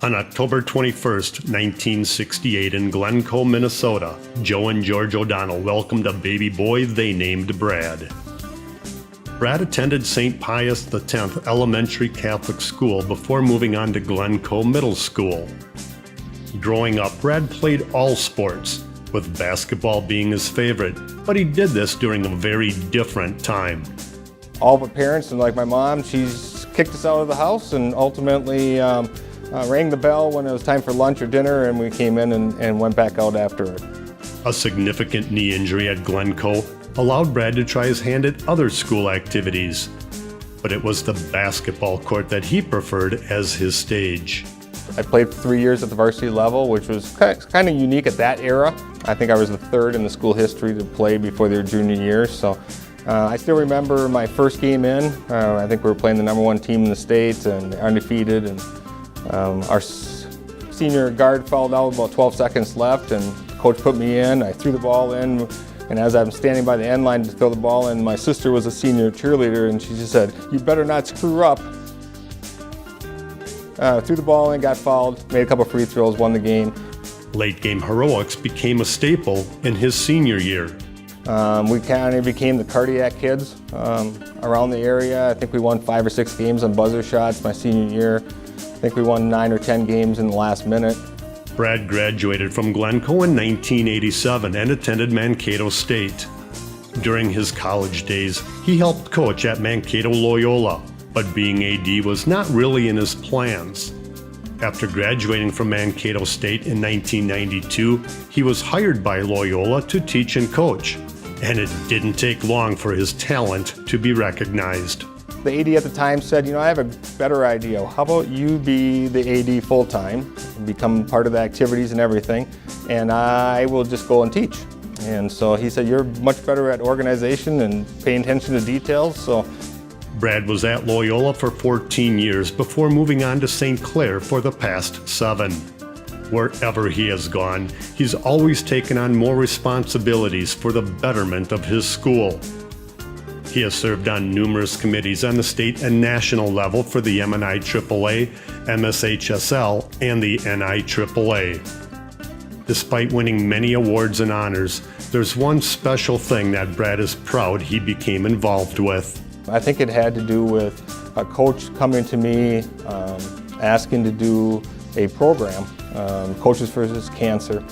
On October 21st, 1968, in Glencoe, Minnesota, Joe and George O'Donnell welcomed a baby boy they named Brad. Brad attended St. Pius X Elementary Catholic School before moving on to Glencoe Middle School. Growing up, Brad played all sports, with basketball being his favorite, but he did this during a very different time. All but parents, and like my mom, she's kicked us out of the house and ultimately rang the bell when it was time for lunch or dinner, and we came in and went back out after it. A significant knee injury at Glencoe allowed Brad to try his hand at other school activities, but it was the basketball court that he preferred as his stage. I played for 3 years at the varsity level, which was kind of unique at that era. I think I was the third in the school history to play before their junior year. So I still remember my first game in. I think we were playing the #1 team in the state and undefeated. And our senior guard fouled out about 12 seconds left, and the coach put me in. I threw the ball in, and as I'm standing by the end line to throw the ball in, my sister was a senior cheerleader, and she just said, "You better not screw up." Threw the ball in, got fouled, made a couple free throws, won the game. Late game heroics became a staple in his senior year. We kind of became the cardiac kids around the area. I think we won 5 or 6 games on buzzer shots my senior year. I think we won 9 or 10 games in the last minute. Brad graduated from Glencoe in 1987 and attended Mankato State. During his college days, he helped coach at Mankato Loyola, but being AD was not really in his plans. After graduating from Mankato State in 1992, he was hired by Loyola to teach and coach, and it didn't take long for his talent to be recognized. The AD at the time said, I have a better idea. How about you be the AD full-time, become part of the activities and everything, and I will just go and teach. And so he said, you're much better at organization and paying attention to details. So Brad was at Loyola for 14 years before moving on to St. Clair for the past 7. Wherever he has gone, he's always taken on more responsibilities for the betterment of his school. He has served on numerous committees on the state and national level for the MNI AAA, MSHSL, and the NIAAA. Despite winning many awards and honors, there's one special thing that Brad is proud he became involved with. I think it had to do with a coach coming to me asking to do a program, Coaches vs. Cancer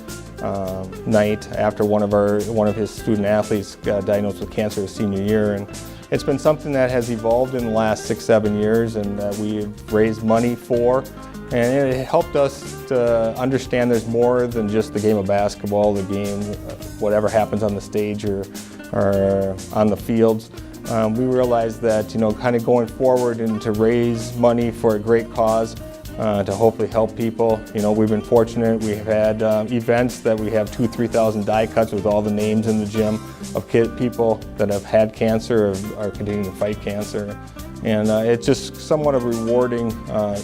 night, after one of his student athletes got diagnosed with cancer his senior year. And it's been something that has evolved in the last 6-7 years, and that we've raised money for. And it helped us to understand there's more than just the game of basketball, the game, whatever happens on the stage or on the fields. We realized that, kind of going forward and to raise money for a great cause, to hopefully help people. We've been fortunate. We've had events that we have 2,000-3,000 die cuts with all the names in the gym of people that have had cancer or are continuing to fight cancer. And it's just somewhat of a rewarding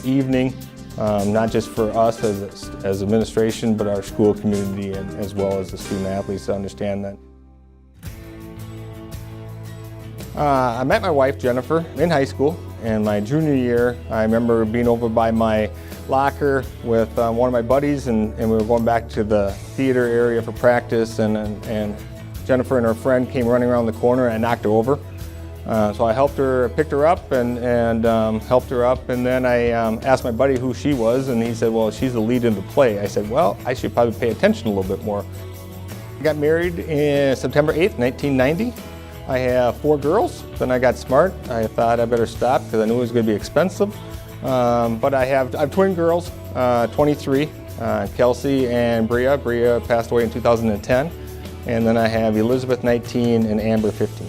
evening, not just for us as administration, but our school community and as well as the student athletes to understand that. I met my wife, Jennifer, in high school, and my junior year, I remember being over by my locker with one of my buddies, and we were going back to the theater area for practice, and Jennifer and her friend came running around the corner, and I knocked her over. So I helped her, picked her up, and helped her up, and then I asked my buddy who she was, and he said, well, she's the lead in the play. I said, well, I should probably pay attention a little bit more. I got married in September 8th, 1990. I have 4 girls. Then I got smart. I thought I better stop because I knew it was going to be expensive. But I have twin girls, 23, Kelsey and Bria. Bria passed away in 2010. And then I have Elizabeth, 19, and Amber, 15.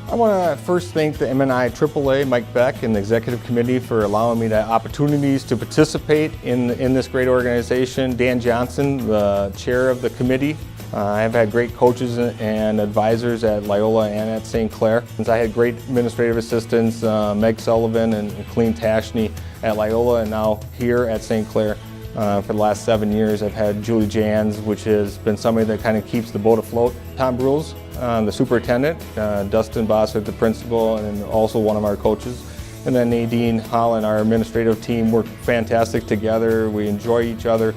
I want to first thank the MNI AAA, Mike Beck, and the executive committee for allowing me the opportunities to participate in this great organization. Dan Johnson, the chair of the committee. I've had great coaches and advisors at Loyola and at St. Clair. I had great administrative assistants, Meg Sullivan and Colleen Tashney at Loyola, and now here at St. Clair. For the last 7 years, I've had Julie Jans, which has been somebody that kind of keeps the boat afloat. Tom Brules, the superintendent, Dustin Bossert, the principal, and also one of our coaches. And then Nadine Holland, our administrative team, work fantastic together. We enjoy each other.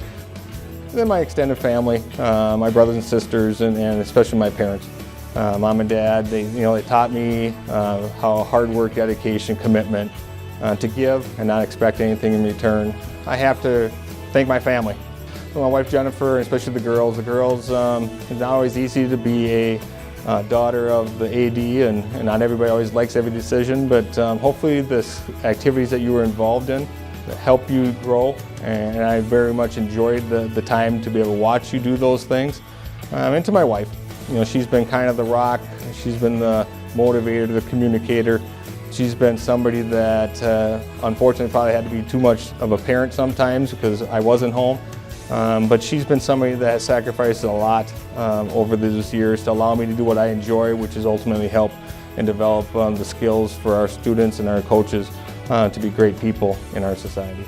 And then my extended family, my brothers and sisters, and especially my parents. Mom and Dad, they taught me how hard work, dedication, commitment to give and not expect anything in return. I have to thank my family. My wife Jennifer, and especially the girls. It's not always easy to be a daughter of the AD, and not everybody always likes every decision, but hopefully the activities that you were involved in help you grow, and I very much enjoyed the time to be able to watch you do those things. And to my wife, she's been kind of the rock, she's been the motivator, the communicator. She's been somebody that unfortunately probably had to be too much of a parent sometimes because I wasn't home. But she's been somebody that has sacrificed a lot over these years to allow me to do what I enjoy, which is ultimately help and develop the skills for our students and our coaches to be great people in our society.